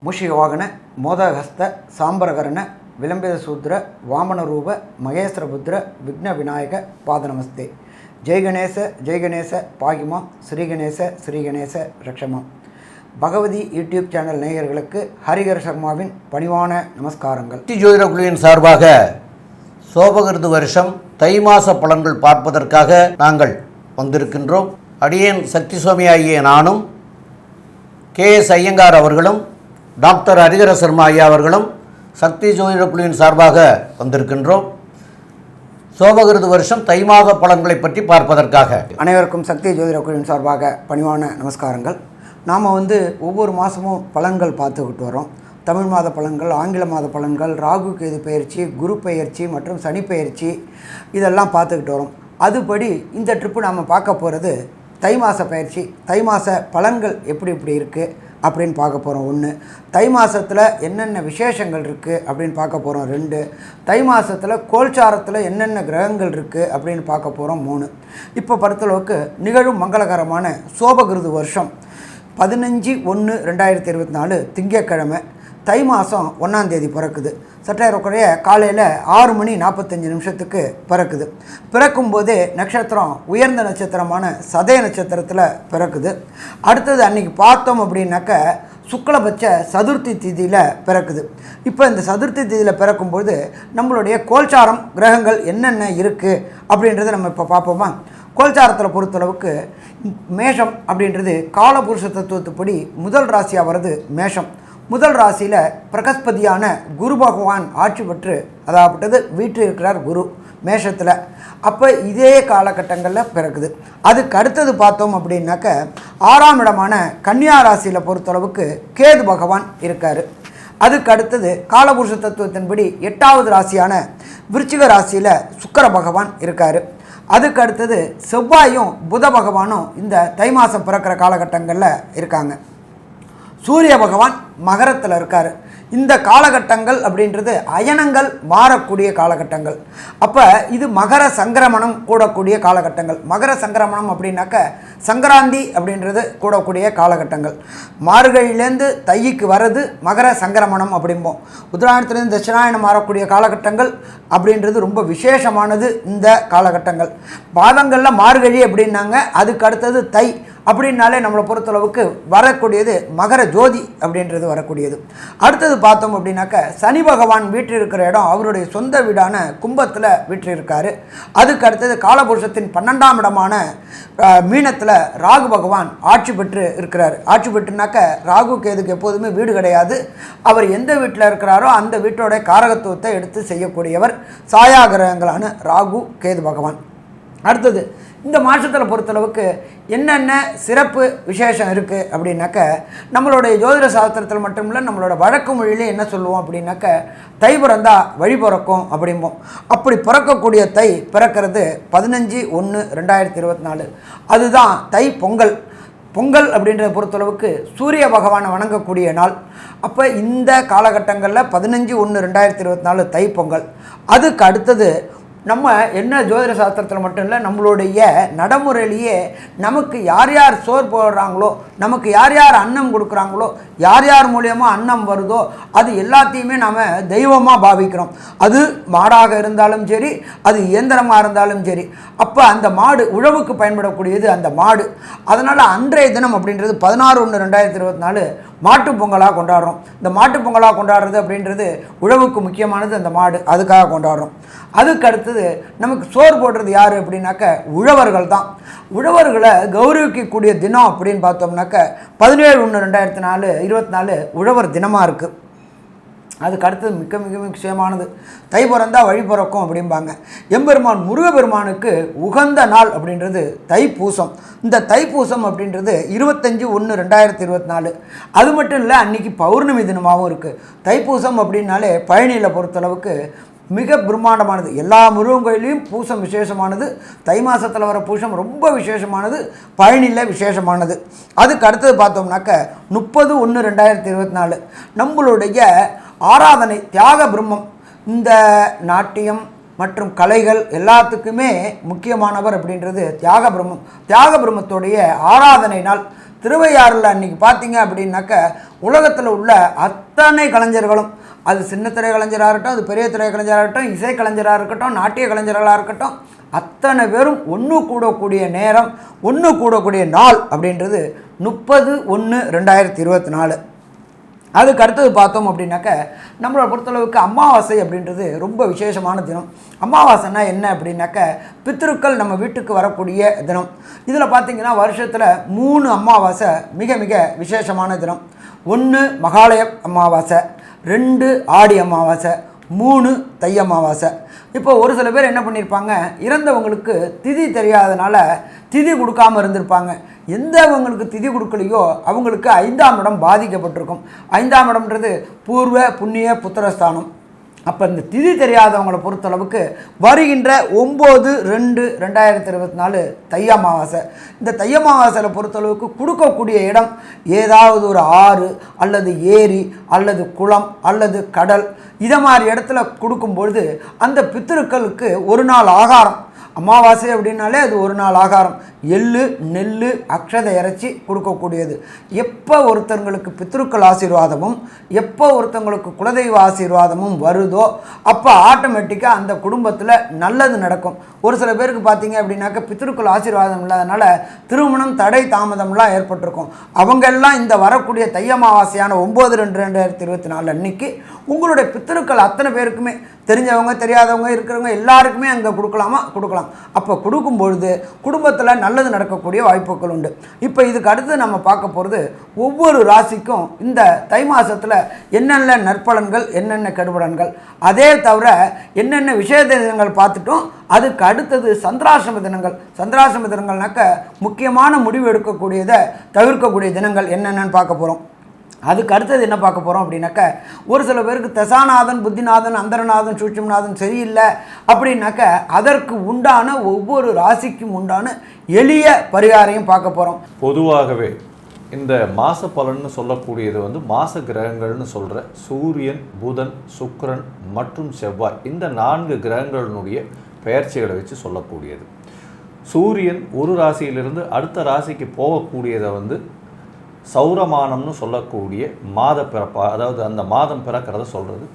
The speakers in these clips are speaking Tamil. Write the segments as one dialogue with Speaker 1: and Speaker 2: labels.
Speaker 1: ಮೂಷಿಕವಾಹನ ಮೋದಹಸ್ತ ಸಾಂಬರಕರಣ ವಿಲಂಬಿತ ಸೂದ್ರ ವಾಮನ ರೂಪ ಮಹೇಶ್ವರಪುತ್ರ ವಿಘ್ನ ವಿನಾಯಕ ಪಾದ ನಮಸ್ತೆ. ಜೈ ಗಣೇಶ பாகிமா ஸ்ரீ கணேச ரக்ஷமா. பகவதி யூடியூப் சேனல் நேயர்களுக்கு ஹரிஹர் சர்மாவின் பணிவான நமஸ்காரங்கள்.
Speaker 2: ஜோதிட குழுவின் சார்பாக சோபகிருது வருஷம் தை மாத பலன்கள் பார்ப்பதற்காக நாங்கள் வந்திருக்கின்றோம். அடியேன் சக்தி சுவாமி ஆகிய நானும் KS ஐயங்கார் அவர்களும் டாக்டர் ஹரிஹர சர்மா ஐயா அவர்களும் சக்தி ஜோதிட குழுவின் சார்பாக வந்திருக்கின்றோம். சோபகிருது வருஷம் தை மாத பலன்களை பற்றி பார்ப்பதற்காக
Speaker 1: அனைவருக்கும் சக்தி ஜோதிட குழுவின் சார்பாக பணிவான நமஸ்காரங்கள். நாம் ஒவ்வொரு மாதமும் பலன்கள் பார்த்துக்கிட்டு வரோம். தமிழ் மாத பலன்கள், ஆங்கில மாத பலன்கள், ராகு கேது பயிற்சி, குரு பயிற்சி மற்றும் சனி பயிற்சி இதெல்லாம் பார்த்துக்கிட்டு வரோம். அதுபடி இந்த ட்ரிப்பு நாம் பார்க்க போகிறது தை மாத பயிற்சி. தை மாத பலன்கள் எப்படி இருக்குது அப்படின்னு பார்க்க போகிறோம். 1, தை மாதத்தில் என்னென்ன விசேஷங்கள் இருக்குது அப்படின்னு பார்க்க போகிறோம். 2, தை மாதத்தில் கோல்சாரத்தில் என்னென்ன கிரகங்கள் இருக்குது அப்படின்னு பார்க்க போகிறோம். 3, இப்போ பொறுத்தளவுக்கு நிகழும் மங்களகரமான சோபகிருது வருஷம் 15/1/2024 திங்கட்கிழமை தை மாதம் 1ஆம் தேதி பிறக்குது. சற்றேறக்குறைய காலையில் 6:45 பிறக்குது. பிறக்கும்போதே நட்சத்திரம் உயர்ந்த நட்சத்திரமான சதய நட்சத்திரத்தில் பிறக்குது. அடுத்தது அன்றைக்கி பார்த்தோம் அப்படின்னாக்க சுக்லபட்ச சதுர்த்தி திதியில் பிறக்குது. இப்போ இந்த சதுர்த்தி திதியில் பிறக்கும்போது நம்மளுடைய கோல்சாரம் கிரகங்கள் என்னென்ன இருக்குது அப்படின்றத நம்ம இப்போ பார்ப்போமா. கோல்சாரத்தில் பொறுத்தளவுக்கு மேஷம் அப்படின்றது காலபுருஷ தத்துவத்துப்படி முதல் ராசியாக வருது மேஷம். முதல் ராசியில் பிரகஸ்பதியான குரு பகவான் ஆட்சி பெற்று அதாவது வீட்டில் இருக்கிறார் குரு மேஷத்தில். அப்போ இதே காலகட்டங்களில் பிறக்குது. அதுக்கு அடுத்தது பார்த்தோம் அப்படின்னாக்க 6ஆம் இடமான கன்னியா ராசியில் பொறுத்தளவுக்கு கேது பகவான் இருக்கார். அதுக்கு அடுத்தது காலபுருஷ தத்துவத்தின்படி 8ஆவது ராசியான விருச்சிக ராசியில் சுக்கிர பகவான் இருக்கார். அதுக்கு அடுத்தது செவ்வாயும் புத பகவானும் இந்த தை மாதம் பிறக்கிற காலகட்டங்களில் இருக்காங்க. சூரிய பகவான் மகரத்தில் இருக்கார். இந்த காலகட்டங்கள் அப்படின்றது அயனங்கள் மாறக்கூடிய காலகட்டங்கள். அப்போ இது மகர சங்கிரமணம் கூடக்கூடிய காலகட்டங்கள். மகர சங்கிரமணம் அப்படின்னாக்க சங்கராந்தி அப்படின்றது கூடக்கூடிய காலகட்டங்கள். மார்கழியிலேருந்து தைக்கு வர்றது மகர சங்கிரமணம் அப்படிம்போம். உத்தராயணத்துலேருந்து தட்சிணாயணம் மாறக்கூடிய காலகட்டங்கள் அப்படின்றது ரொம்ப விசேஷமானது. இந்த காலகட்டங்கள் பாதங்களில் மார்கழி அப்படின்னாங்க. அதுக்கு அடுத்தது தை அப்படின்னாலே நம்மளை பொறுத்தளவுக்கு வரக்கூடியது மகர ஜோதி அப்படின்றது வரக்கூடியது. அடுத்தது பார்த்தோம் அப்படின்னாக்க சனி பகவான் வீட்டில் இருக்கிற இடம் அவருடைய சொந்த வீடான கும்பத்தில் வீட்டில் இருக்கார். அதுக்கு அடுத்தது காலபுருஷத்தின் 12ஆம் இடமான மீனத்தில் ராகு பகவான் ஆட்சி பெற்று இருக்கிறார். ஆட்சி பெற்றுனாக்க ராகு கேதுக்கு எப்போதுமே வீடு கிடையாது. அவர் எந்த வீட்டில் இருக்கிறாரோ அந்த வீட்டோட காரகத்துவத்தை எடுத்து செய்யக்கூடியவர் சாயா கிரகங்களான ராகு கேது பகவான். அடுத்தது இந்த மாதத்தில் பொறுத்தளவுக்கு என்னென்ன சிறப்பு விசேஷம் இருக்குது அப்படின்னாக்க நம்மளுடைய ஜோதிட சாஸ்திரத்தில் மட்டும் இல்லை, நம்மளோட வழக்கு மொழியிலே என்ன சொல்லுவோம் அப்படின்னாக்க தை பிறந்தா வழி பிறக்கும் அப்படிம்போம். அப்படி பிறக்கக்கூடிய தை பிறக்கிறது 15/1/2024. அதுதான் தை பொங்கல். பொங்கல் அப்படின்றத பொறுத்தளவுக்கு சூரிய பகவானை வணங்கக்கூடிய நாள். அப்போ இந்த காலகட்டங்களில் 15/1/2024 தை பொங்கல். அதுக்கு அடுத்தது நம்ம என்ன ஜோதிட சாஸ்திரத்தில் மட்டும் இல்லை, நம்மளுடைய நடைமுறையிலேயே நமக்கு யார் யார் சோறு போடுறாங்களோ, நமக்கு யார் யார் அன்னம் கொடுக்குறாங்களோ, யார் யார் மூலியமாக அன்னம் வருதோ அது எல்லாத்தையுமே நாம் தெய்வமாக பாவிக்கிறோம். அது மாடாக இருந்தாலும் சரி, அது இயந்திரமாக இருந்தாலும் சரி. அப்போ அந்த மாடு உழவுக்கு பயன்படக்கூடியது அந்த மாடு. அதனால் அன்றைய தினம் அப்படின்றது 16/1/2024 மாட்டுப் பொங்கலாக கொண்டாடுறோம். இந்த மாட்டுப் பொங்கலாக கொண்டாடுறது அப்படின்றது உழவுக்கு முக்கியமானது அந்த மாடு, அதுக்காக கொண்டாடுறோம். அதுக்கு அடுத்தது நமக்கு சோறு போடுறது யார் அப்படின்னாக்க உழவர்கள் தான். உழவர்களை கௌரவிக்கக்கூடிய தினம் அப்படின்னு பார்த்தோம்னாக்க 17/1/2024 உழவர் தினமாக இருக்குது. அதுக்கு அடுத்தது மிக முக்கியமானது தை பிறந்தா வழி பிறக்கும் அப்படிம்பாங்க. எம்பெருமான் முருகப்பெருமானுக்கு உகந்த நாள் அப்படின்றது தைப்பூசம். இந்த தைப்பூசம் அப்படின்றது 25/1/2024. அது மட்டும் இல்லை, அன்றைக்கி பௌர்ணமி தினமாகவும் இருக்குது. தைப்பூசம் அப்படின்னாலே பழனியில் பொறுத்தளவுக்கு மிக பிரம்மாண்டமானது. எல்லா முருகன் கோயிலையும் பூசம் விசேஷமானது. தை மாதத்தில் வர பூசம் ரொம்ப விசேஷமானது, பழனியில் விசேஷமானது. அதுக்கு அடுத்தது பார்த்தோம்னாக்க 30/1/2024 நம்மளுடைய ஆராதனை தியாக பிரம்மம். இந்த நாட்டியம் மற்றும் கலைகள் எல்லாத்துக்குமே முக்கியமானவர் அப்படின்றது தியாக பிரம்மம். தியாக பிரம்மத்துடைய ஆராதனை நாள் திருவையாறில் அன்றைக்கி பார்த்தீங்க அப்படின்னாக்க உலகத்தில் உள்ள அத்தனை கலைஞர்களும், அது சின்ன திரை கலைஞராக இருக்கட்டும், அது பெரிய திரை கலைஞராக இருக்கட்டும், இசை கலைஞராக இருக்கட்டும், நாட்டிய கலைஞர்களாக இருக்கட்டும், அத்தனை பேரும் ஒன்று கூடக்கூடிய நேரம், ஒன்று கூடக்கூடிய நாள் அப்படின்றது 30/1/2024. அதுக்கு அடுத்தது பார்த்தோம் அப்படின்னாக்க நம்மளை பொறுத்தளவுக்கு அமாவாசை அப்படின்றது ரொம்ப விசேஷமான தினம். அமாவாசைனா என்ன அப்படின்னாக்க பித்ருக்கள் நம்ம வீட்டுக்கு வரக்கூடிய தினம். இதில் பார்த்திங்கன்னா வருஷத்தில் 3 அமாவாசை மிக மிக விசேஷமான தினம். 1 மகாலய அமாவாசை, 2 ஆடி அமாவாசை, 3 தை அமாவாசை. இப்போ ஒரு சில பேர் என்ன பண்ணியிருப்பாங்க, இறந்தவங்களுக்கு திதி தெரியாதனால திதி கொடுக்காமல் இருந்திருப்பாங்க. எந்தவங்களுக்கு திதி கொடுக்கலையோ அவங்களுக்கு 5ஆம் இடம் பாதிக்கப்பட்டிருக்கும். 5ஆம் இடம்ன்றது பூர்வ புண்ணிய புத்திரஸ்தானம். அப்போ இந்த திதி தெரியாதவங்களை பொறுத்தளவுக்கு வருகின்ற 9/2/2024 தை அமாவாசை. இந்த தை அமாவாசையில் பொறுத்தளவுக்கு கொடுக்கக்கூடிய இடம் ஏதாவது ஒரு ஆறு அல்லது ஏரி அல்லது குளம் அல்லது கடல், இதை மாதிரி இடத்துல கொடுக்கும்பொழுது அந்த பித்திருக்களுக்கு ஒரு நாள் ஆகாரம். அமாவாசை அப்படின்னாலே அது ஒரு நாள் ஆகாரம். எள்ளு, நெல், அக்ஷதை இறைச்சி கொடுக்கக்கூடியது. எப்போ ஒருத்தங்களுக்கு பித்ருக்கள் ஆசீர்வாதமும் எப்போ ஒருத்தங்களுக்கு குலதெய்வ ஆசீர்வாதமும் வருதோ அப்போ ஆட்டோமேட்டிக்காக அந்த குடும்பத்தில் நல்லது நடக்கும். ஒரு சில பேருக்கு பார்த்தீங்க அப்படின்னாக்க பித்ருக்கள் ஆசீர்வாதம் இல்லாதனால திருமணம் தடை தாமதம்லாம் ஏற்பட்டிருக்கும். அவங்கெல்லாம் இந்த வரக்கூடிய தை அமாவாசையான 9/2/2024 அன்னைக்கு உங்களுடைய பித்ருக்கள் அத்தனை பேருக்குமே, தெரிஞ்சவங்க தெரியாதவங்க இருக்கிறவங்க எல்லாருக்குமே அங்கே கொடுக்கலாம். அப்போ கொடுக்கும்பொழுது குடும்பத்தில் நல்லது நடக்கக்கூடிய வாய்ப்புகள் உண்டு. இப்போ இதுக்கு அடுத்து நம்ம பார்க்க போகிறது ஒவ்வொரு ராசிக்கும் இந்த தை மாதத்தில் என்னென்ன நற்பலன்கள், என்னென்ன கெடுபலன்கள், அதே தவிர என்னென்ன விசேஷ தினங்கள் பார்த்துட்டோம். அதுக்கு அடுத்தது சந்திராசிரம தினங்கள். சந்திராசிரம தினங்கள்னாக்க முக்கியமான முடிவு எடுக்கக்கூடியதை தவிர்க்கக்கூடிய தினங்கள் என்னென்னு பார்க்க போகிறோம். அதுக்கு அடுத்தது என்ன பார்க்க போகிறோம் அப்படின்னாக்க, ஒரு சில பேருக்கு தசாநாதன், புத்திநாதன், அந்தரநாதன், சூட்சுமநாதன் சரியில்லை அப்படின்னாக்க அதற்கு உண்டான ஒவ்வொரு ராசிக்கும் உண்டான எளிய பரிகாரையும் பார்க்க போகிறோம்.
Speaker 3: பொதுவாகவே இந்த மாச பலன்னு சொல்லக்கூடியது மாச கிரகங்கள்னு சொல்கிற சூரியன், புதன், சுக்கிரன் மற்றும் செவ்வாய், இந்த 4 கிரகங்களினுடைய பெயர்ச்சிகளை வச்சு சொல்லக்கூடியது. சூரியன் ஒரு ராசியிலிருந்து அடுத்த ராசிக்கு போகக்கூடியதை சௌரமானம்னு சொல்லக்கூடிய மாத பிறப்பா, அதாவது அந்த மாதம் பிறக்கிறத சொல்கிறது.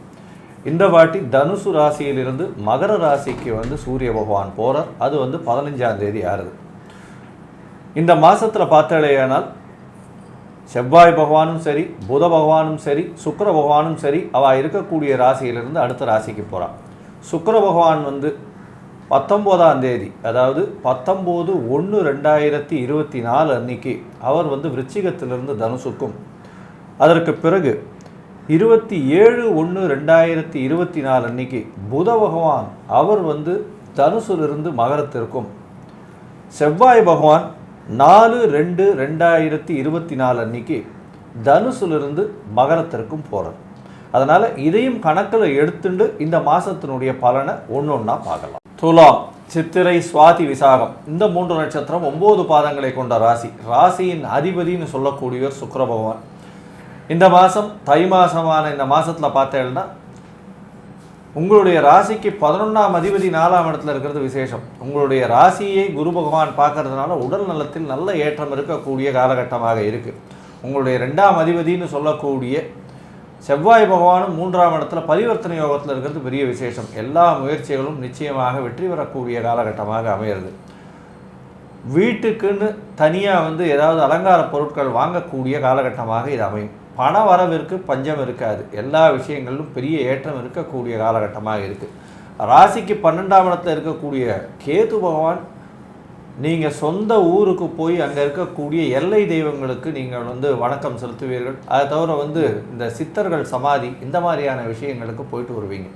Speaker 3: இந்த வாட்டி தனுசு ராசியிலிருந்து மகர ராசிக்கு சூரிய பகவான் போகிறார். அது 15ஆம் தேதி ஆறுது. இந்த மாதத்தில் பார்த்தாலேயானால் செவ்வாய் பகவானும் சரி, புத பகவானும் சரி, சுக்கிர பகவானும் சரி, அவள் இருக்கக்கூடிய ராசியிலிருந்து அடுத்த ராசிக்கு போகிறான். சுக்கிர பகவான் 19ஆம் தேதி, அதாவது 19/1/2024 அன்னைக்கு அவர் விருச்சிகத்திலிருந்து தனுசுக்கும், அதற்கு பிறகு 27/1/2024 அன்னைக்கு புத பகவான் அவர் தனுசிலிருந்து மகரத்திற்கும், செவ்வாய் பகவான் 4/2/2024 அன்னைக்கு தனுசிலிருந்து மகரத்திற்கும் போகிறார். அதனால் இதையும் கணக்கில் எடுத்துட்டு இந்த மாதத்தினுடைய பலனை ஒன்றா பார்க்கலாம். துலாம், சித்திரை, சுவாதி, விசாகம், இந்த 3 நட்சத்திரம் 9 பாதங்களை கொண்ட ராசி. ராசியின் அதிபதினு சொல்லக்கூடியவர் சுக்கிர பகவான். இந்த மாதம் தை மாதமான இந்த மாதத்தில் பார்த்தேன்னா உங்களுடைய ராசிக்கு 11ஆம் அதிபதி 4ஆம் இடத்துல இருக்கிறது விசேஷம். உங்களுடைய ராசியை குரு பகவான் பார்க்கறதுனால உடல் நலத்தில் நல்ல ஏற்றம் இருக்கக்கூடிய காலகட்டமாக இருக்குது. உங்களுடைய 2ஆம் அதிபதினு சொல்லக்கூடிய செவ்வாய் பகவானும் 3ஆம் இடத்துல பரிவர்த்தனை யோகத்தில் இருக்கிறது பெரிய விசேஷம். எல்லா முயற்சிகளும் நிச்சயமாக வெற்றி பெறக்கூடிய காலகட்டமாக அமையிறது. வீட்டுக்குன்னு தனியாக ஏதாவது அலங்கார பொருட்கள் வாங்கக்கூடிய காலகட்டமாக இது அமையும். பண வரவிற்கு பஞ்சம் இருக்காது. எல்லா விஷயங்களிலும் பெரிய ஏற்றம் இருக்கக்கூடிய காலகட்டமாக இருக்குது. ராசிக்கு 12ஆம் இடத்துல இருக்கக்கூடிய கேது பகவான் நீங்கள் சொந்த ஊருக்கு போய் அங்கே இருக்கக்கூடிய எல்லை தெய்வங்களுக்கு நீங்கள் வணக்கம் செலுத்துவீர்கள். அதை தவிர இந்த சித்தர்கள் சமாதி, இந்த மாதிரியான விஷயங்களுக்கு போயிட்டு வருவீங்க.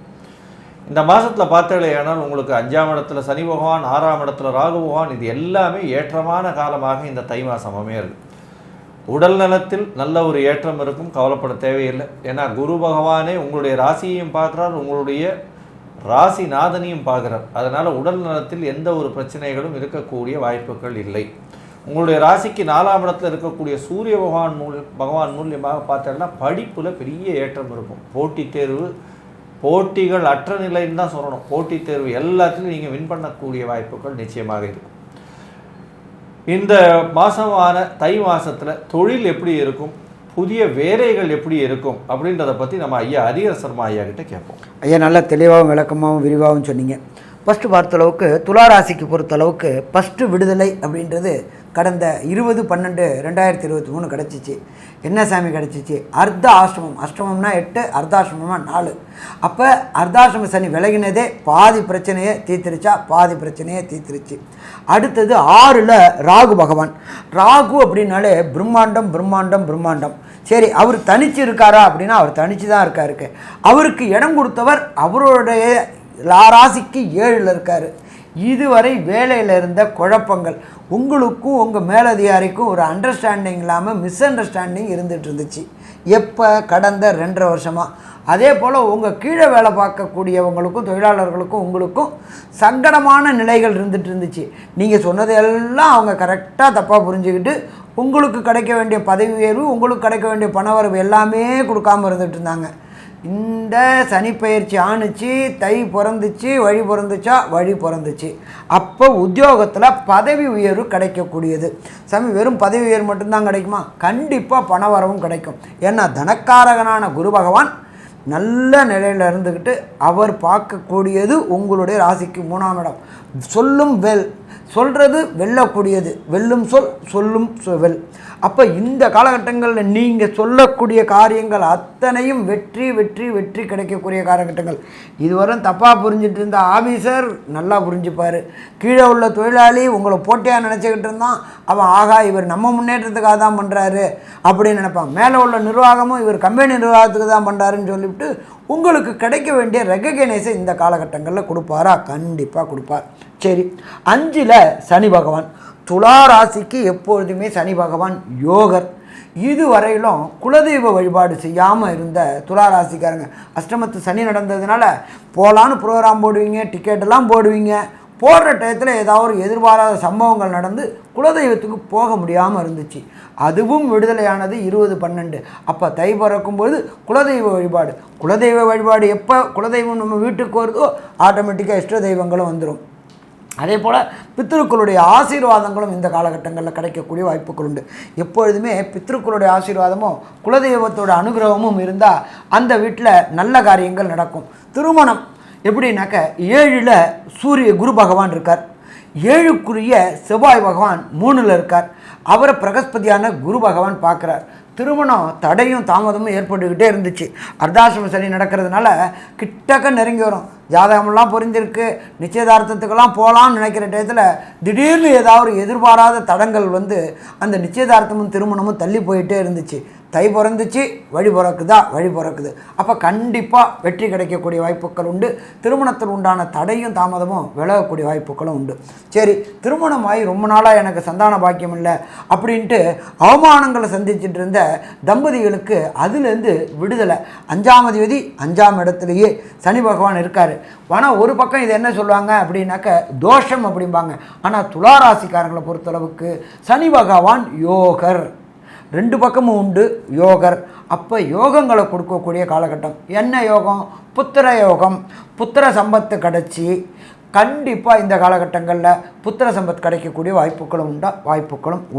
Speaker 3: இந்த மாதத்தில் பார்த்தாலேயானால் உங்களுக்கு 5ஆம் இடத்துல சனி பகவான், 6ஆம் இடத்துல ராகு பகவான், இது எல்லாமே ஏற்றமான காலமாக இந்த தை மாதம் அமையிறது. உடல் நலத்தில் நல்ல ஒரு ஏற்றம் இருக்கும், கவலைப்பட தேவையில்லை. ஏன்னா குரு பகவானே உங்களுடைய ராசியையும் பார்க்குறார், உங்களுடைய ராசிநாதனையும் பார்க்குறார். அதனால் உடல் நலத்தில் எந்த ஒரு பிரச்சனைகளும் இருக்கக்கூடிய வாய்ப்புகள் இல்லை. உங்களுடைய ராசிக்கு 4ஆம் இடத்துல இருக்கக்கூடிய சூரிய பகவான் மூலியமாக பார்த்தோம்னா படிப்பில் பெரிய ஏற்றம் இருக்கும். போட்டித் தேர்வு, போட்டிகள் அற்ற நிலைன்னு தான் சொல்லணும். போட்டித் தேர்வு எல்லாத்துலேயும் நீங்கள் வின் பண்ணக்கூடிய வாய்ப்புகள் நிச்சயமாக இருக்கும். இந்த மாதமான தை மாதத்தில் தொழில் எப்படி இருக்கும், புதிய வேலைகள் எப்படி இருக்கும் அப்படின்றத பற்றி நம்ம ஐயா ஹரிஹர சர்மா ஐயா கிட்ட கேட்போம்.
Speaker 1: ஐயா நல்லா தெளிவாகவும் விளக்கமாகவும் விரிவாகவும் சொன்னீங்க. ஃபஸ்ட்டு பார்த்தளவுக்கு துளாராசிக்கு பொறுத்தளவுக்கு ஃபஸ்ட்டு விடுதலை அப்படின்றது கடந்த 20/12/2023 கிடச்சிச்சு. என்ன சாமி கிடச்சிச்சு? அர்த்த ஆசிரமம். அஷ்டமம்னா 8, அர்த்தாசிரமம்னா 4. அப்போ அர்த்தாசிரம சனி விலகினதே பாதி பிரச்சனையை தீர்த்திருச்சா? பாதி பிரச்சனையை தீர்த்திருச்சு. அடுத்தது 6ல் ராகு பகவான். ராகு அப்படின்னாலே பிரம்மாண்டம் பிரம்மாண்டம் பிரம்மாண்டம். சரி, அவர் தனிச்சு இருக்காரா அப்படின்னா அவர் தனிச்சு தான் இருக்காருக்கு. அவருக்கு இடம் கொடுத்தவர் அவருடைய ராசிக்கு 7ல் இருக்கார். இதுவரை வேலையில் இருந்த குழப்பங்கள், உங்களுக்கும் உங்கள் மேலதிகாரிக்கும் ஒரு அண்டர்ஸ்டாண்டிங் இல்லாமல் மிஸ் அண்டர்ஸ்டாண்டிங் இருந்துகிட்டு இருந்துச்சு. எப்போ? கடந்த 2.5 வருஷமாக. அதே போல் உங்கள் கீழே வேலை பார்க்கக்கூடியவங்களுக்கும் தொழிலாளர்களுக்கும் உங்களுக்கும் சங்கடமான நிலைகள் இருந்துகிட்டு இருந்துச்சு. நீங்கள் சொன்னது எல்லாம் அவங்க கரெக்டாக தப்பாக புரிஞ்சுக்கிட்டு உங்களுக்கு கிடைக்க வேண்டிய பதவி உயர்வு, உங்களுக்கு கிடைக்க வேண்டிய பணவரவு எல்லாமே கொடுக்காமல் இருந்துகிட்டு இருந்தாங்க. இந்த சனிப்பெயர்ச்சி ஆணுச்சு, தை பிறந்துச்சு, வழி பிறந்துச்சா? வழி பிறந்துச்சு. அப்போ உத்தியோகத்தில் பதவி உயர்வு கிடைக்கக்கூடியது. சாமி வெறும் பதவி உயர்வு மட்டும்தான் கிடைக்குமா? கண்டிப்பாக பணவரவும் கிடைக்கும். ஏன்னா தனக்காரகனான குரு பகவான் நல்ல நிலையில் இருந்துக்கிட்டு அவர் பார்க்கக்கூடியது உங்களுடைய ராசிக்கு 3ஆம் இடம். சொல்லும் சொல்கிறது வெல்லக்கூடியது. வெல்லும் சொல்லும் வெல். அப்போ இந்த காலகட்டங்களில் நீங்கள் சொல்லக்கூடிய காரியங்கள் அத்தனையும் வெற்றி வெற்றி வெற்றி கிடைக்கக்கூடிய காலகட்டங்கள். இதுவரை தப்பாக புரிஞ்சிட்டு இருந்த ஆஃபீஸர் நல்லா புரிஞ்சுப்பார். கீழே உள்ள தொழிலாளி உங்களை போட்டியாக நினச்சிக்கிட்டு இருந்தான், அவன் ஆகா இவர் நம்ம முன்னேற்றத்துக்காக தான் பண்ணுறாரு அப்படின்னு நினைப்பான். மேலே உள்ள நிர்வாகமும் இவர் கம்பெனி நிர்வாகத்துக்கு தான் பண்ணுறாருன்னு சொல்லிவிட்டு உங்களுக்கு கிடைக்க வேண்டிய ரெகக்னைஸை இந்த காலகட்டங்களில் கொடுப்பாரா? கண்டிப்பாக கொடுப்பார். சரி, 5ல் சனி பகவான். துலா ராசிக்கு எப்பொழுதுமே சனி பகவான் யோகர். இதுவரையிலும் குலதெய்வ வழிபாடு செய்யாமல் இருந்த துலா ராசிக்காரங்க, அஷ்டமத்து சனி நடந்ததுனால போகலான்னு ப்ரோக்ராம் போடுவீங்க, டிக்கெட்டெல்லாம் போடுவீங்க. போடுற டயத்தில் ஏதாவது ஒரு எதிர்பாராத சம்பவங்கள் நடந்து குலதெய்வத்துக்கு போக முடியாமல் இருந்துச்சு. அதுவும் விடுதலையானது 20/12. அப்போ தை பிறக்கும்போது குலதெய்வ வழிபாடு. குலதெய்வ வழிபாடு எப்போ குலதெய்வம் நம்ம வீட்டுக்கு வருதோ ஆட்டோமேட்டிக்காக இஷ்ட தெய்வங்களும் வந்துடும். அதே போல் பித்ருக்களுடைய ஆசீர்வாதங்களும் இந்த காலகட்டங்களில் கிடைக்கக்கூடிய வாய்ப்புகள் உண்டு. எப்பொழுதுமே பித்ருக்களுடைய ஆசீர்வாதமும் குலதெய்வத்தோட அனுகிரகமும் இருந்தால் அந்த வீட்டில் நல்ல காரியங்கள் நடக்கும். திருமணம் எப்படின்னாக்க 7ல் குரு பகவான் இருக்கார். 7க்குரிய செவ்வாய் பகவான் 3ல் இருக்கார். அவரை பிரகஸ்பதியான குரு பகவான் பார்க்குறார். திருமணம் தடையும் தாமதமும் ஏற்பட்டுக்கிட்டே இருந்துச்சு. அர்த்தாசிரம சனி நடக்கிறதுனால கிட்டக்க நெருங்கி வரும். ஜாதகமெல்லாம் புரிஞ்சிருக்கு, நிச்சயதார்த்தத்துக்கெல்லாம் போகலான்னு நினைக்கிற டயத்தில் திடீர்னு ஏதாவது ஒரு எதிர்பாராத தடங்கள் வந்து அந்த நிச்சயதார்த்தமும் திருமணமும் தள்ளி போயிட்டே இருந்துச்சு. தை பிறந்துச்சு, வழி பிறக்குது. அப்போ கண்டிப்பாக வெற்றி கிடைக்கக்கூடிய வாய்ப்புகள் உண்டு. திருமணத்தில் உண்டான தடையும் தாமதமும் விலகக்கூடிய வாய்ப்புகளும் உண்டு. சரி, திருமணமாகி ரொம்ப நாளாக எனக்கு சந்தான பாக்கியம் இல்லை அப்படின்ட்டு அவமானங்களை சந்திச்சுட்டு இருந்த தம்பதிகளுக்கு அதுலேருந்து விடுதலை. 5ஆம் அதிபதி 5ஆம் இடத்துலையே சனி பகவான் இருக்கார். ஆனால் ஒரு பக்கம் இது என்ன சொல்லுவாங்க அப்படின்னாக்க தோஷம் அப்படிம்பாங்க. ஆனால் துளாராசிக்காரங்களை பொறுத்தளவுக்கு சனி பகவான் யோகர். 2 பக்கமும் உண்டு யோகர். அப்போ யோகங்களை கொடுக்கக்கூடிய காலகட்டம். என்ன யோகம்? புத்திர யோகம். புத்திர சம்பத்து கிடச்சி கண்டிப்பாக இந்த காலகட்டங்களில் புத்திர சம்பத் கிடைக்கக்கூடிய வாய்ப்புகளும்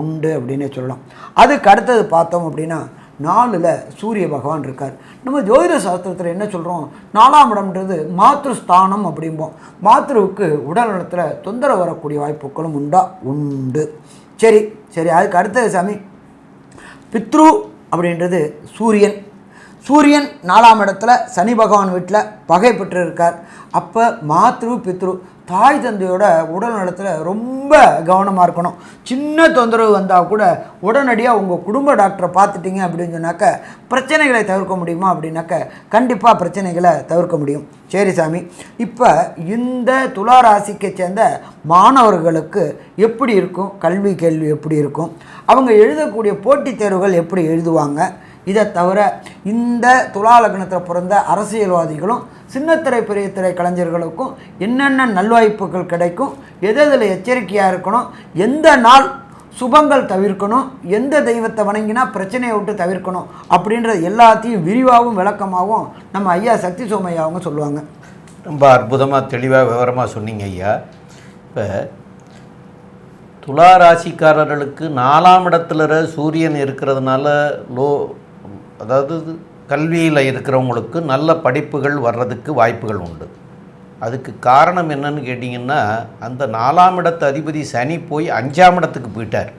Speaker 1: உண்டு அப்படின்னே சொல்லலாம். அதுக்கு அடுத்தது பார்த்தோம் அப்படின்னா 4ல் சூரிய பகவான் இருக்கார். நம்ம ஜோதிட சாஸ்திரத்தில் என்ன சொல்கிறோம்? 4ஆம் இடம்ன்றது மாத்ருஸ்தானம் அப்படிம்போம். மாத்ருவுக்கு உடல் நலத்தில் தொந்தரவு வரக்கூடிய வாய்ப்புகளும் உண்டு. சரி, அதுக்கு அடுத்தது சாமி பித்ரு அப்படின்றது சூரியன் 4ஆம் இடத்துல சனி பகவான் வீட்டில் பகை பெற்று இருக்கார். அப்போ பித்ரு தாய் தந்தையோட உடல் நலத்தில் ரொம்ப கவனமாக இருக்கணும். சின்ன தொந்தரவு வந்தால் கூட உடனடியாக உங்கள் குடும்ப டாக்டரை பார்த்துட்டிங்க அப்படின்னு சொன்னாக்க பிரச்சனைகளை தவிர்க்க முடியுமா அப்படின்னாக்க கண்டிப்பாக பிரச்சனைகளை தவிர்க்க முடியும். சரி சாமி, இப்போ இந்த துலா ராசிக்கு சேர்ந்த மாணவர்களுக்கு எப்படி இருக்கும்? கல்வி கேள்வி எப்படி இருக்கும்? அவங்க எழுதக்கூடிய போட்டித் தேர்வுகள் எப்படி எழுதுவாங்க? இதை தவிர இந்த துலா லக்னத்தில் பிறந்த அரசியல்வாதிகளும் சின்னத்திரை பெரிய திரை கலைஞர்களுக்கும் என்னென்ன நல்வாய்ப்புகள் கிடைக்கும், எதில் எச்சரிக்கையாக இருக்கணும், எந்த நாள் சுபங்கள் தவிர்க்கணும், எந்த தெய்வத்தை வணங்கினா பிரச்சனையை விட்டு தவிர்க்கணும் அப்படின்றது எல்லாத்தையும் விரிவாகவும் விளக்கமாகவும் நம்ம ஐயா சக்தி சோமையா அவங்க சொல்லுவாங்க.
Speaker 2: ரொம்ப அற்புதமாக தெளிவாக விவரமாக சொன்னீங்க ஐயா. இப்போ துலா ராசிக்காரர்களுக்கு 4ஆம் இடத்துல சூரியன் இருக்கிறதுனால அதாவது கல்வியில் இருக்கிறவங்களுக்கு நல்ல படிப்புகள் வர்றதுக்கு வாய்ப்புகள் உண்டு. அதுக்கு காரணம் என்னன்னு கேட்டிங்கன்னா, அந்த 4ஆம் இடத்து அதிபதி சனி போய் 5ஆம் இடத்துக்கு போயிட்டார்.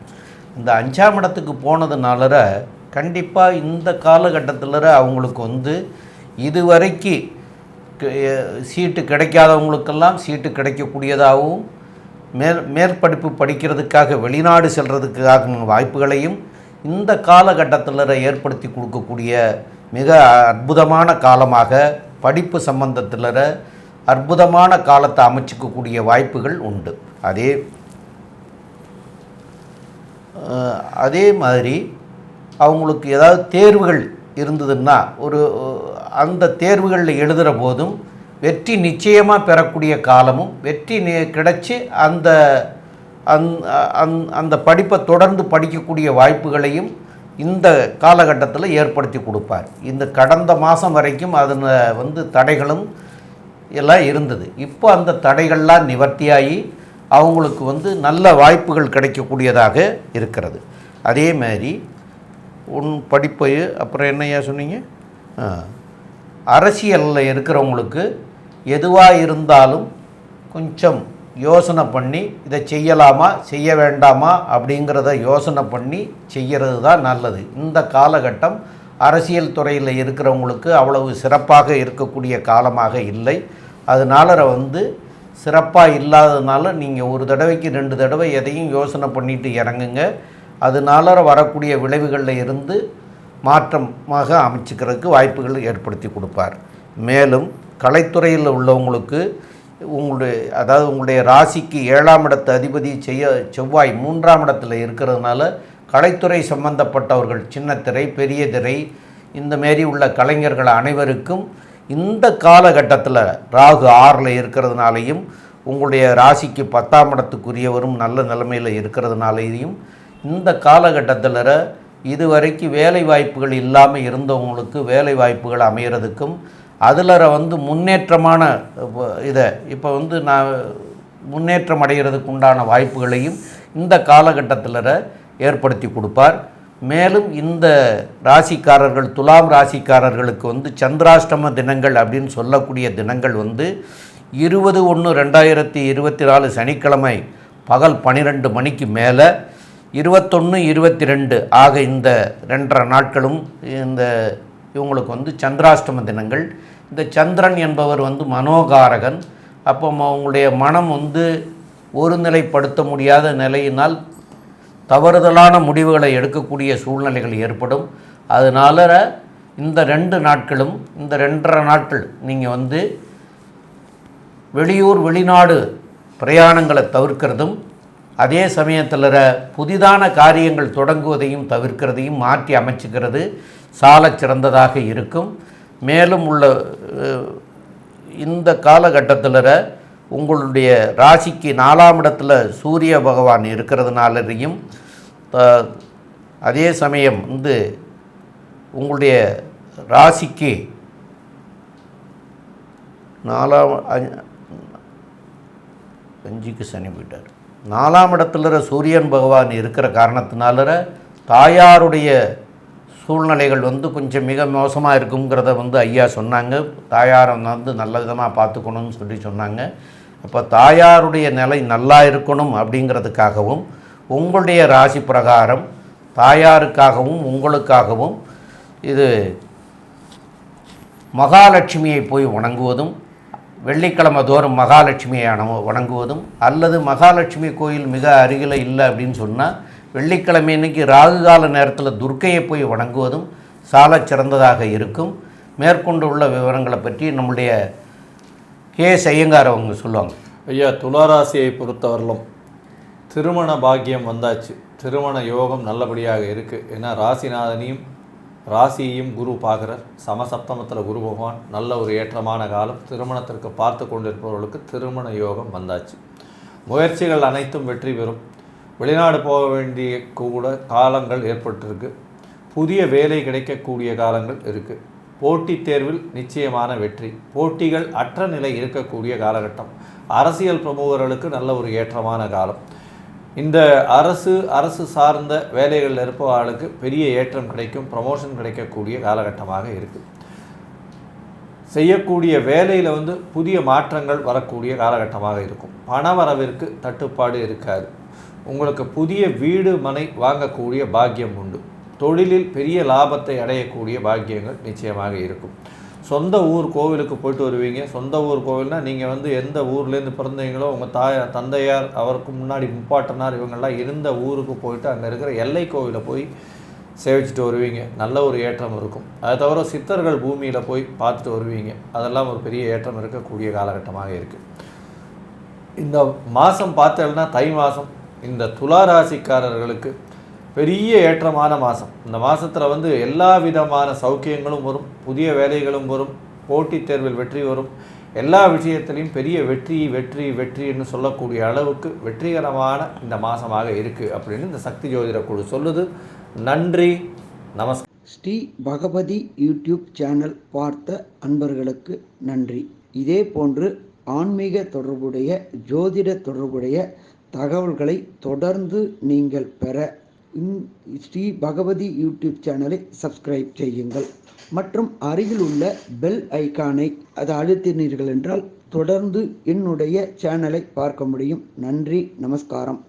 Speaker 2: இந்த 5ஆம் இடத்துக்கு போனதுனால கண்டிப்பாக இந்த காலகட்டத்தில் அவங்களுக்கு இதுவரைக்கு சீட்டு கிடைக்காதவங்களுக்கெல்லாம் சீட்டு கிடைக்கக்கூடியதாகவும் மேற்படிப்பு படிக்கிறதுக்காக வெளிநாடு செல்கிறதுக்காக வாய்ப்புகளையும் இந்த காலகட்டத்தில் ஏற்படுத்தி கொடுக்கக்கூடிய மிக அற்புதமான காலமாக, படிப்பு சம்பந்தத்தில் அற்புதமான காலத்தை அமைச்சிக்கக்கூடிய வாய்ப்புகள் உண்டு. அதே மாதிரி அவங்களுக்கு ஏதாவது தேர்வுகள் இருந்ததுன்னா அந்த தேர்வுகளில் எழுதுகிற போதும் வெற்றி நிச்சயமாக பெறக்கூடிய காலமும், வெற்றி கிடைச்சி அந்த படிப்பை தொடர்ந்து படிக்கக்கூடிய வாய்ப்புகளையும் இந்த காலகட்டத்தில் ஏற்படுத்தி கொடுப்பார். இந்த கடந்த மாதம் வரைக்கும் அதில் தடைகளும் எல்லாம் இருந்தது. இப்போ அந்த தடைகள்லாம் நிவர்த்தியாகி அவங்களுக்கு நல்ல வாய்ப்புகள் கிடைக்கக்கூடியதாக இருக்கிறது. அதே மாதிரி படிப்பு அப்புறம் என்னையா சொன்னீங்க, அரசியலில் இருக்கிறவங்களுக்கு எதுவாக இருந்தாலும் கொஞ்சம் யோசனை பண்ணி இதை செய்யலாமா செய்ய வேண்டாமா அப்படிங்கிறத யோசனை பண்ணி செய்கிறது தான் நல்லது. இந்த காலகட்டம் அரசியல் துறையில் இருக்கிறவங்களுக்கு அவ்வளவு சிறப்பாக இருக்கக்கூடிய காலமாக இல்லை. அதனால் சிறப்பாக இல்லாததுனால நீங்கள் ஒரு தடவைக்கு 2 தடவை எதையும் யோசனை பண்ணிட்டு இறங்குங்க. அதனால் வரக்கூடிய விளைவுகளில் இருந்து மாற்றமாக அமைச்சிக்கிறதுக்கு வாய்ப்புகள் ஏற்படுத்தி கொடுப்பார். மேலும் கலைத்துறையில் உள்ளவங்களுக்கு உங்களுடைய ராசிக்கு 7ஆம் இடத்து அதிபதி செவ்வாய் 3ஆம் இடத்துல இருக்கிறதுனால கலைத்துறை சம்பந்தப்பட்டவர்கள், சின்ன திரை பெரிய திரை இந்த மாரி உள்ள கலைஞர்கள் அனைவருக்கும் இந்த காலகட்டத்தில் ராகு 6ல் இருக்கிறதுனாலையும், உங்களுடைய ராசிக்கு 10ஆம் இடத்துக்குரியவரும் நல்ல நிலைமையில் இருக்கிறதுனாலையும் இந்த காலகட்டத்தில் இதுவரைக்கும் வேலை வாய்ப்புகள் இல்லாமல் இருந்தவங்களுக்கு வேலை வாய்ப்புகள் அமைகிறதுக்கும், அதில் முன்னேற்றமான இப்போ நான் முன்னேற்றம் அடைகிறதுக்கு உண்டான வாய்ப்புகளையும் இந்த காலகட்டத்தில் ஏற்படுத்தி கொடுப்பார். மேலும் இந்த ராசிக்காரர்கள், துலாம் ராசிக்காரர்களுக்கு சந்திராஷ்டம தினங்கள் அப்படின்னு சொல்லக்கூடிய தினங்கள் 20/1/2024 சனிக்கிழமை பகல் 12 மணிக்கு மேலே 21, 22 ஆக இந்த 2.5 நாட்களும் இவங்களுக்கு சந்திராஷ்டம தினங்கள். இந்த சந்திரன் என்பவர் மனோகாரகன். அப்போ உங்களுடைய மனம் ஒருநிலைப்படுத்த முடியாத நிலையினால் தவறுதலான முடிவுகளை எடுக்கக்கூடிய சூழ்நிலைகள் ஏற்படும். அதனால் இந்த 2 நாட்களும், இந்த 2.5 நாட்கள் நீங்கள் வெளியூர் வெளிநாடு பிரயாணங்களை தவிர்க்கிறதும், அதே சமயத்தில் புதிதான காரியங்கள் தொடங்குவதையும் தவிர்க்கிறதையும் மாற்றி அமைச்சுக்கிறது சால சிறந்ததாக இருக்கும். மேலும் உள்ள இந்த காலகட்டத்தில் உங்களுடைய ராசிக்கு 4ஆம் இடத்துல சூரிய பகவான் இருக்கிறதுனாலையும், அதே சமயம் உங்களுடைய ராசிக்கு 5க்கு சனி போயிட்டார். 4ஆம் இடத்துல சூரியன் பகவான் இருக்கிற காரணத்தினால தாயாருடைய சூழ்நிலைகள் கொஞ்சம் மிக மோசமாக இருக்குங்கிறத ஐயா சொன்னாங்க. தாயாரை நல்ல விதமாக பார்த்துக்கணும்னு சொன்னாங்க. அப்போ தாயாருடைய நிலை நல்லா இருக்கணும் அப்படிங்கிறதுக்காகவும், உங்களுடைய ராசி பிரகாரம் தாயாருக்காகவும் உங்களுக்காகவும் இது மகாலட்சுமியை போய் வணங்குவதும், வெள்ளிக்கிழமை தோறும் மகாலட்சுமியை வணங்குவதும், அல்லது மகாலட்சுமி கோயில் மிக அருகில் இல்லை அப்படின்னு சொன்னால் வெள்ளிக்கிழமை அன்னைக்கு ராகுகால நேரத்தில் துர்க்கையை போய் வணங்குவதும் சால சிறந்ததாக இருக்கும். மேற்கொண்டு உள்ள விவரங்களை பற்றி நம்முடைய ஐயங்கார் அவங்க சொல்லுவாங்க.
Speaker 3: ஐயா, துளாராசியை பொறுத்தவரையிலும் திருமண பாக்கியம் வந்தாச்சு. திருமண யோகம் நல்லபடியாக இருக்குது. ஏன்னா ராசியையும் குரு பார்க்குறார். சமசப்தமத்தில் குரு பகவான், நல்ல ஒரு ஏற்றமான காலம். திருமணத்திற்கு பார்த்து கொண்டிருப்பவர்களுக்கு திருமண யோகம் வந்தாச்சு. முயற்சிகள் அனைத்தும் வெற்றி பெறும். வெளிநாடு போக வேண்டிய கூட காலங்கள் ஏற்பட்டிருக்கு. புதிய வேலை கிடைக்கக்கூடிய காலங்கள் இருக்குது. போட்டித் தேர்வில் நிச்சயமான வெற்றி. போட்டிகள் அற்ற நிலை இருக்கக்கூடிய காலகட்டம். அரசியல் பிரமுகர்களுக்கு நல்ல ஒரு ஏற்றமான காலம். இந்த அரசு சார்ந்த வேலைகளில் இருப்பவர்களுக்கு பெரிய ஏற்றம் கிடைக்கும், ப்ரமோஷன் கிடைக்கக்கூடிய காலகட்டமாக இருக்குது. செய்யக்கூடிய வேலையில் வந்து புதிய மாற்றங்கள் வரக்கூடிய காலகட்டமாக இருக்கும். பண வரவிற்கு தட்டுப்பாடு இருக்காது. உங்களுக்கு புதிய வீடு மனை வாங்கக்கூடிய பாக்கியம் உண்டு. தொழிலில் பெரிய லாபத்தை அடையக்கூடிய பாக்கியங்கள் நிச்சயமாக இருக்கும். சொந்த ஊர் கோவிலுக்கு போயிட்டு வருவீங்க. சொந்த ஊர் கோவில்னால் நீங்கள் வந்து எந்த ஊர்லேருந்து பிறந்தீங்களோ, உங்கள் தந்தையார், அவருக்கு முன்னாடி முப்பாட்டனார் இவங்கெல்லாம் இருந்த ஊருக்கு போயிட்டு அங்கே இருக்கிற எல்லை கோவிலை போய் சேவிச்சுட்டு வருவீங்க. நல்ல ஒரு ஏற்றம் இருக்கும். அதை தவிர சித்தர்கள் பூமியில் போய் பார்த்துட்டு வருவீங்க. அதெல்லாம் ஒரு பெரிய ஏற்றம் இருக்கக்கூடிய காலகட்டமாக இருக்குது. இந்த மாதம் பார்த்தேன்னா தை மாதம் இந்த துளாராசிக்காரர்களுக்கு பெரிய ஏற்றமான மாதம். இந்த மாதத்தில் வந்து எல்லா விதமான சௌக்கியங்களும் வரும், புதிய வேலைகளும் வரும், போட்டித் தேர்வில் வெற்றி வரும். எல்லா விஷயத்திலையும் பெரிய வெற்றின்னு சொல்லக்கூடிய அளவுக்கு வெற்றிகரமான இந்த மாதமாக இருக்குது அப்படின்னு இந்த சக்தி ஜோதிட குழு சொல்லுது. நன்றி, நமஸ்காரம்.
Speaker 1: ஸ்ரீ பகவதி யூடியூப் சேனல் பார்த்த அன்பர்களுக்கு நன்றி. இதே போன்று ஆன்மீக தொடர்புடைய ஜோதிட தொடர்புடைய தகவல்களை தொடர்ந்து நீங்கள் பெற ஸ்ரீ பகவதி யூடியூப் சேனலை சப்ஸ்கிரைப் செய்யுங்கள் மற்றும் அருகில் உள்ள பெல் ஐகானை அதை அழுத்தினீர்கள் என்றால் தொடர்ந்து என்னுடைய சேனலை பார்க்க முடியும். நன்றி, நமஸ்காரம்.